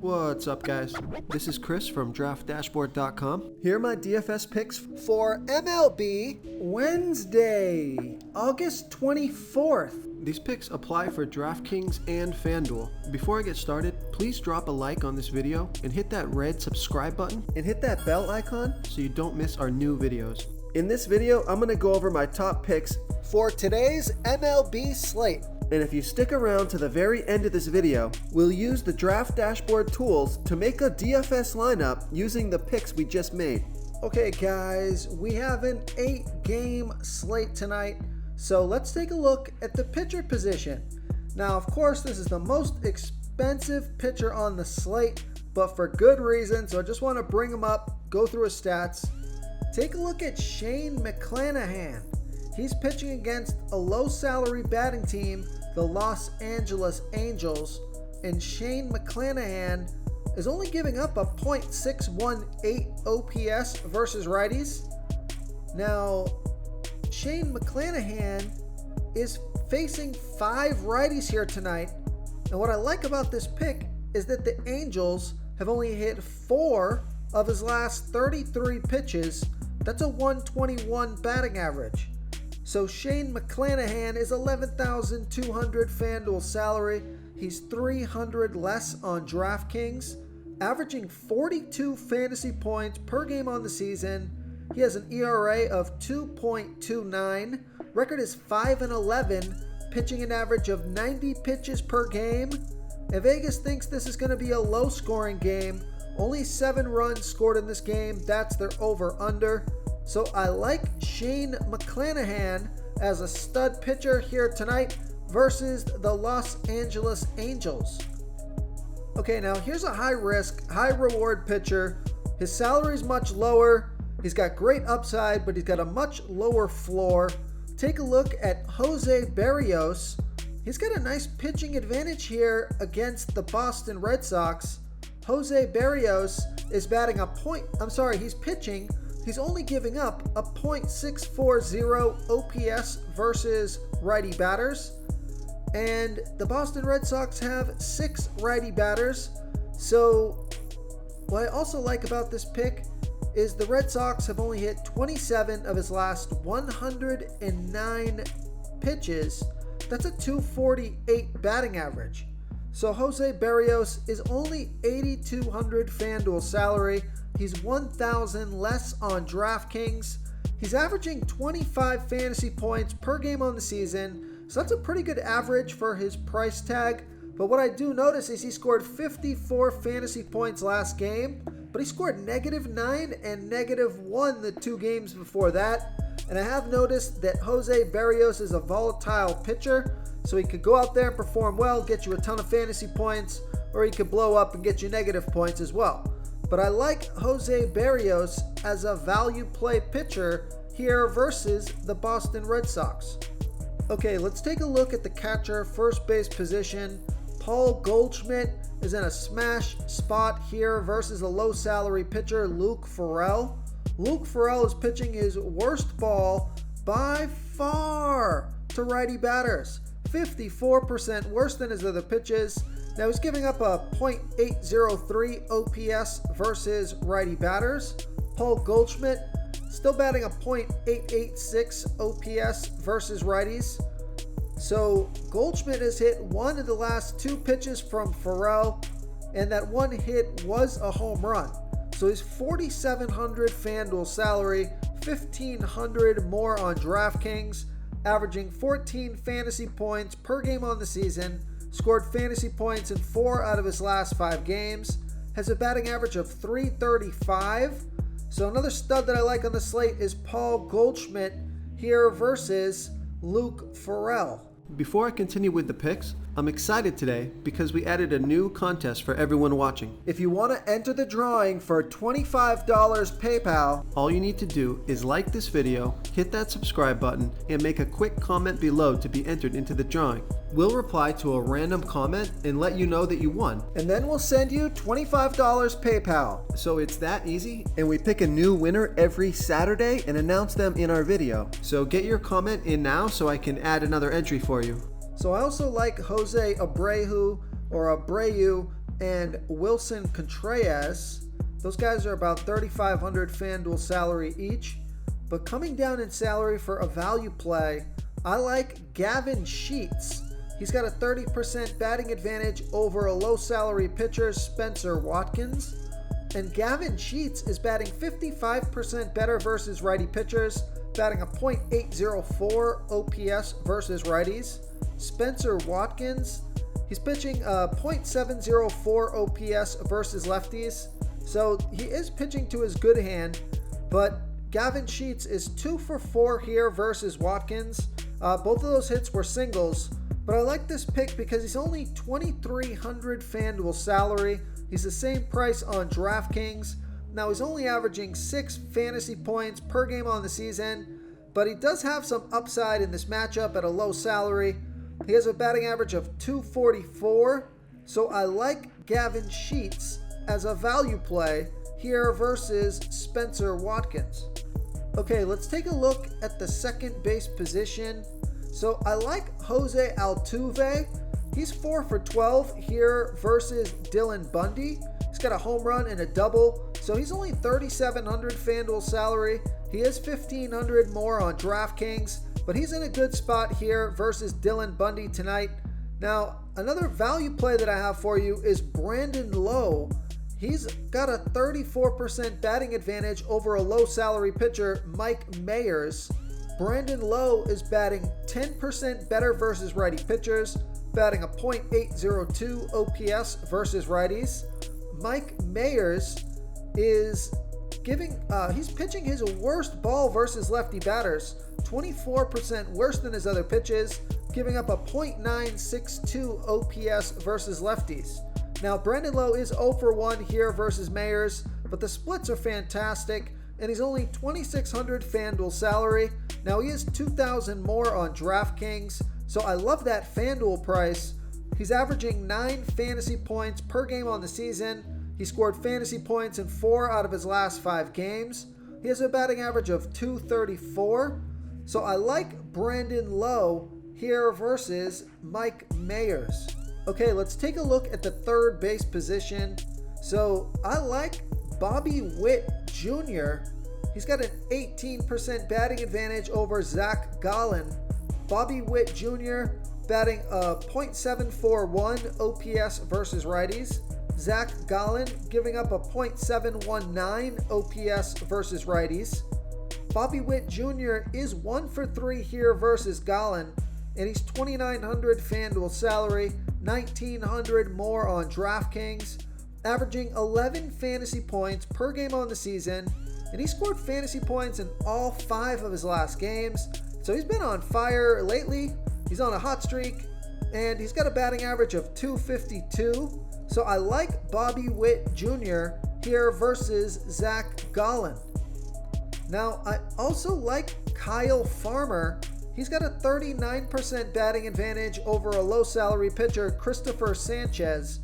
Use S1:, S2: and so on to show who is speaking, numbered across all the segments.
S1: What's up, guys? This is Chris from DraftDashboard.com. Here are my DFS picks for MLB Wednesday, August 24th. These picks apply for DraftKings and FanDuel. Before I get started, please drop a like on this video and hit that red subscribe button and hit that bell icon so you don't miss our new videos. In this video, I'm going to go over my top picks for today's MLB slate. And if you stick around to the very end of this video, we'll use the Draft Dashboard tools to make a DFS lineup using the picks we just made. Okay guys, we have an 8-game slate tonight, so let's take a look at the pitcher position. Now of course this is the most expensive pitcher on the slate, but for good reason, so I just want to bring him up, go through his stats. Take a look at Shane McClanahan. He's pitching against a low-salary batting team, the Los Angeles Angels, and Shane McClanahan is only giving up a .618 OPS versus righties. Now, Shane McClanahan is facing 5 righties here tonight, and what I like about this pick is that the Angels have only hit 4 of his last 33 pitches. That's a 121 batting average. So Shane McClanahan is $11,200 FanDuel salary. He's $300 less on DraftKings, averaging 42 fantasy points per game on the season. He has an ERA of 2.29. Record is 5-11, pitching an average of 90 pitches per game. And Vegas thinks this is going to be a low-scoring game. Only 7 runs scored in this game. That's their over-under. So I like Shane McClanahan as a stud pitcher here tonight versus the Los Angeles Angels. Okay, now here's a high-risk, high-reward pitcher. His salary is much lower. He's got great upside, but he's got a much lower floor. Take a look at Jose Berrios. He's got a nice pitching advantage here against the Boston Red Sox. Jose Berrios is he's pitching. He's only giving up a .640 OPS versus righty batters. And the Boston Red Sox have 6 righty batters. So what I also like about this pick is the Red Sox have only hit 27 of his last 109 pitches. That's a .248 batting average. So Jose Berrios is only $8,200 FanDuel salary. He's 1,000 less on DraftKings. He's averaging 25 fantasy points per game on the season, so that's a pretty good average for his price tag. But what I do notice is he scored 54 fantasy points last game, but he scored -9 and -1 the 2 games before that. And I have noticed that Jose Berrios is a volatile pitcher, so he could go out there and perform well, get you a ton of fantasy points, or he could blow up and get you negative points as well. But I like Jose Berrios as a value play pitcher here versus the Boston Red Sox. Okay, let's take a look at the catcher first base position. Paul Goldschmidt is in a smash spot here versus a low salary pitcher, Luke Farrell. Luke Farrell is pitching his worst ball by far to righty batters. 54% worse than his other pitches. Now he's giving up a .803 OPS versus righty batters. Paul Goldschmidt still batting a .886 OPS versus righties. So Goldschmidt has hit 1 of the last 2 pitches from Farrell, and that 1 hit was a home run. So he's $4,700 FanDuel salary, $1,500 more on DraftKings, averaging 14 fantasy points per game on the season. Scored fantasy points in 4 out of his last 5 games. Has a batting average of .335. So another stud that I like on the slate is Paul Goldschmidt here versus Luke Farrell. Before I continue with the picks, I'm excited today because we added a new contest for everyone watching. If you want to enter the drawing for $25 PayPal, all you need to do is like this video, hit that subscribe button, and make a quick comment below to be entered into the drawing. We'll reply to a random comment and let you know that you won. And then we'll send you $25 PayPal. So it's that easy, and we pick a new winner every Saturday and announce them in our video. So get your comment in now so I can add another entry for you. So I also like Jose Abreu and Wilson Contreras. Those guys are about $3,500 FanDuel salary each. But coming down in salary for a value play, I like Gavin Sheets. He's got a 30% batting advantage over a low salary pitcher, Spencer Watkins. And Gavin Sheets is batting 55% better versus righty pitchers, batting a .804 OPS versus righties. Spencer Watkins, he's pitching a .704 OPS versus lefties. So he is pitching to his good hand, but Gavin Sheets is 2 for 4 here versus Watkins. Both of those hits were singles, but I like this pick because he's only $2,300 FanDuel salary. He's the same price on DraftKings. Now he's only averaging 6 fantasy points per game on the season, but he does have some upside in this matchup at a low salary. He has a batting average of .244, so I like Gavin Sheets as a value play here versus Spencer Watkins. Okay, let's take a look at the second base position. So I like Jose Altuve. He's 4 for 12 here versus Dylan Bundy. He's got a home run and a double, so he's only $3,700 FanDuel salary. He is $1,500 more on DraftKings, but he's in a good spot here versus Dylan Bundy tonight. Now, another value play that I have for you is Brandon Lowe. He's got a 34% batting advantage over a low salary pitcher, Mike Mayers. Brandon Lowe is batting 10% better versus righty pitchers, batting a .802 OPS versus righties. Mike Mayers is he's pitching his worst ball versus lefty batters, 24% worse than his other pitches, giving up a .962 OPS versus lefties. Now, Brandon Lowe is 0 for 1 here versus Mayers, but the splits are fantastic, and he's only $2,600 FanDuel salary. Now, he is $2,000 more on DraftKings, so I love that FanDuel price. He's averaging 9 fantasy points per game on the season. He scored fantasy points in 4 out of his last 5 games. He has a batting average of .234, so I like Brandon Lowe here versus Mike Mayers. Okay, let's take a look at the third base position. So I like Bobby Witt Jr. He's got an 18% batting advantage over Zach Gallen. Bobby Witt Jr. batting a .741 OPS versus righties. Zach Gallen giving up a .719 OPS versus righties. Bobby Witt Jr. is 1 for 3 here versus Gallen, and he's $2,900 FanDuel salary, $1,900 more on DraftKings, averaging 11 fantasy points per game on the season, and he scored fantasy points in all 5 of his last games. So he's been on fire lately. He's on a hot streak, and he's got a batting average of .252. So I like Bobby Witt Jr. here versus Zach Gallen. Now, I also like Kyle Farmer. He's got a 39% batting advantage over a low salary pitcher, Christopher Sanchez.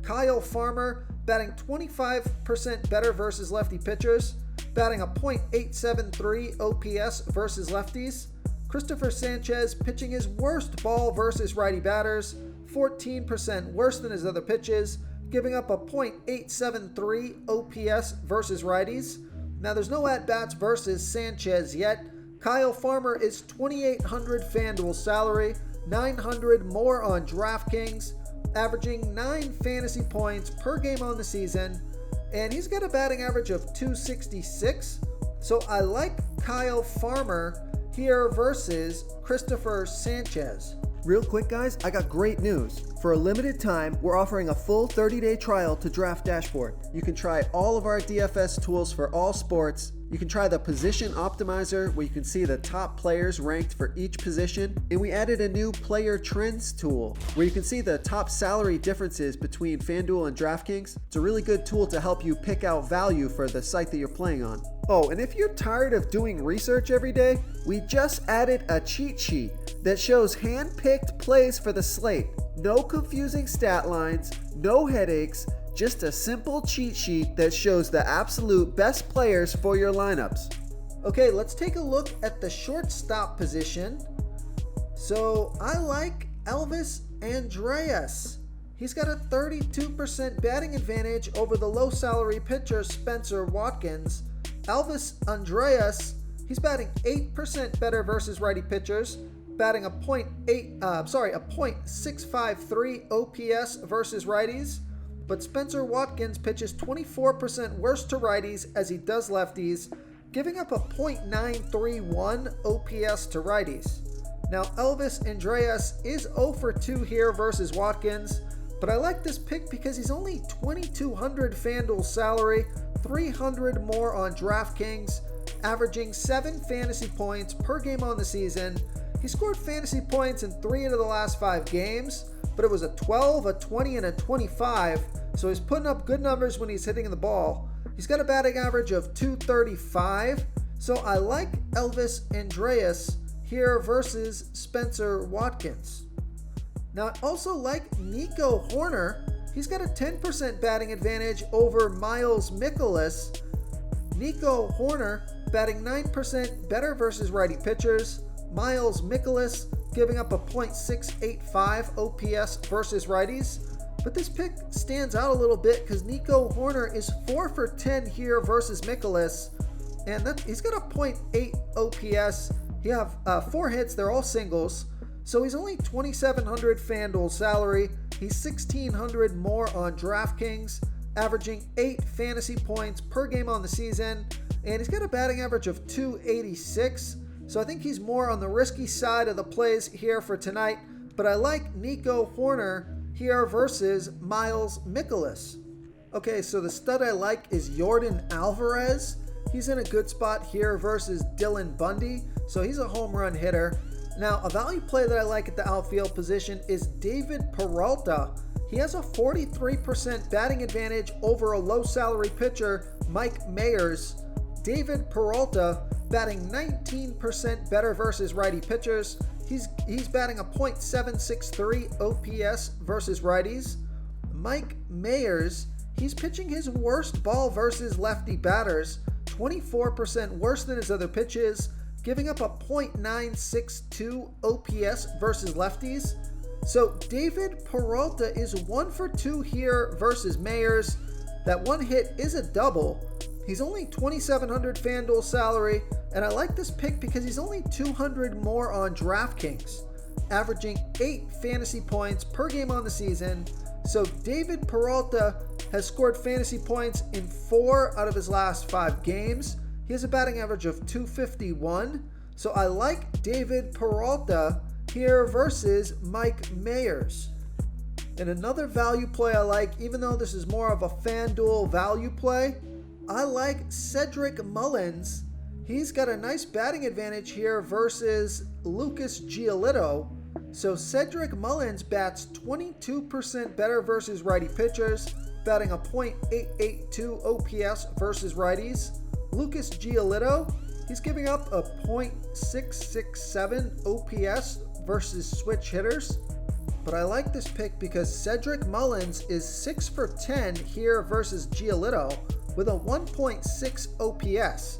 S1: Kyle Farmer batting 25% better versus lefty pitchers, batting a .873 OPS versus lefties. Christopher Sanchez pitching his worst ball versus righty batters, 14% worse than his other pitches, giving up a .873 OPS versus righties. Now, there's no at-bats versus Sanchez yet. Kyle Farmer is $2,800 FanDuel salary, $900 more on DraftKings, averaging 9 fantasy points per game on the season, and he's got a batting average of .266. So I like Kyle Farmer here versus Christopher Sanchez.
S2: Real quick, guys, I got great news. For a limited time, we're offering a full 30-day trial to Draft Dashboard. You can try all of our DFS tools for all sports. You can try the Position Optimizer, where you can see the top players ranked for each position. And we added a new Player Trends tool, where you can see the top salary differences between FanDuel and DraftKings. It's a really good tool to help you pick out value for the site that you're playing on.
S1: Oh, and if you're tired of doing research every day, we just added a cheat sheet that shows hand-picked plays for the slate. No confusing stat lines, no headaches, just a simple cheat sheet that shows the absolute best players for your lineups. Okay, let's take a look at the shortstop position. So I like Elvis Andreas. he's got a 32% batting advantage over the low salary pitcher Spencer Watkins. Elvis Andreas, he's batting 8% better versus righty pitchers, batting a .653 OPS versus righties. But Spencer Watkins pitches 24% worse to righties as he does lefties, giving up a .931 OPS to righties. Now, Elvis Andreas is 0 for 2 here versus Watkins, but I like this pick because he's only $2,200 FanDuel salary, $300 more on DraftKings, averaging 7 fantasy points per game on the season. He scored fantasy points in 3 out of the last 5 games, but it was a 12, a 20, and a 25, so he's putting up good numbers when he's hitting the ball. He's got a batting average of .235, so I like Elvis Andreas here versus Spencer Watkins. Now, I also like Nico Hoerner. He's got a 10% batting advantage over Miles Mikolas. Nico Hoerner batting 9% better versus righty pitchers. Miles Mikolas giving up a .685 OPS versus righties. But this pick stands out a little bit because Nico Hoerner is 4 for 10 here versus Mikolas, and he's got a .8 OPS. He have 4 hits, they're all singles, so he's only $2,700 FanDuel salary. He's $1,600 more on DraftKings, averaging 8 fantasy points per game on the season, and he's got a batting average of .286. So I think he's more on the risky side of the plays here for tonight, but I like Nico Hoerner here versus Miles Mikolas. Okay, so the stud I like is Jordan Alvarez. He's in a good spot here versus Dylan Bundy, so he's a home run hitter. Now, a value play that I like at the outfield position is David Peralta. He has a 43% batting advantage over a low salary pitcher, Mike Mayers. David Peralta batting 19% better versus righty pitchers. He's batting a .763 OPS versus righties. Mike Mayers, he's pitching his worst ball versus lefty batters, 24% worse than his other pitches, giving up a .962 OPS versus lefties. So David Peralta is 1 for 2 here versus Mayers. That one hit is a double. He's only $2,700 FanDuel salary, and I like this pick because he's only $200 more on DraftKings, averaging 8 fantasy points per game on the season. So David Peralta has scored fantasy points in 4 out of his last 5 games. He has a batting average of .251. So I like David Peralta here versus Mike Mayers. And another value play I like, even though this is more of a FanDuel value play, I like Cedric Mullins. He's got a nice batting advantage here versus Lucas Giolito. So Cedric Mullins bats 22% better versus righty pitchers, batting a .882 OPS versus righties. Lucas Giolito, he's giving up a .667 OPS versus switch hitters. But I like this pick because Cedric Mullins is 6 for 10 here versus Giolito with a 1.6 OPS.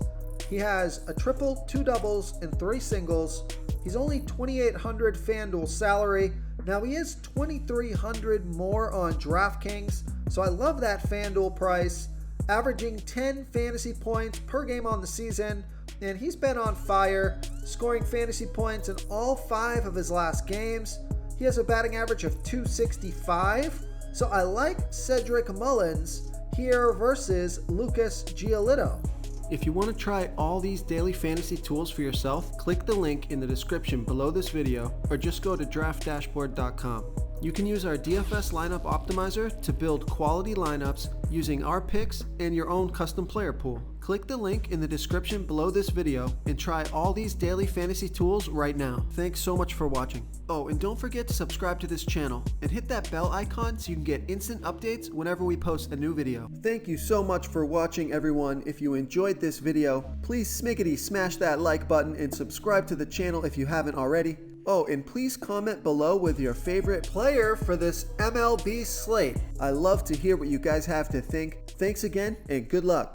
S1: He has a triple, 2 doubles, and 3 singles. He's only $2,800 FanDuel salary. Now he is $2,300 more on DraftKings, so I love that FanDuel price. Averaging 10 fantasy points per game on the season, and he's been on fire, scoring fantasy points in all 5 of his last games. He has a batting average of .265, so I like Cedric Mullins here versus Lucas Giolito.
S2: If you want to try all these daily fantasy tools for yourself, click the link in the description below this video or just go to draftdashboard.com. You can use our DFS lineup optimizer to build quality lineups using our picks and your own custom player pool. Click the link in the description below this video and try all these daily fantasy tools right now. Thanks so much for watching. Oh, and don't forget to subscribe to this channel and hit that bell icon so you can get instant updates whenever we post a new video. Thank you so much for watching, everyone. If you enjoyed this video, please smiggity smash that like button and subscribe to the channel if you haven't already. Oh, and please comment below with your favorite player for this MLB slate. I love to hear what you guys have to think. Thanks again, and good luck.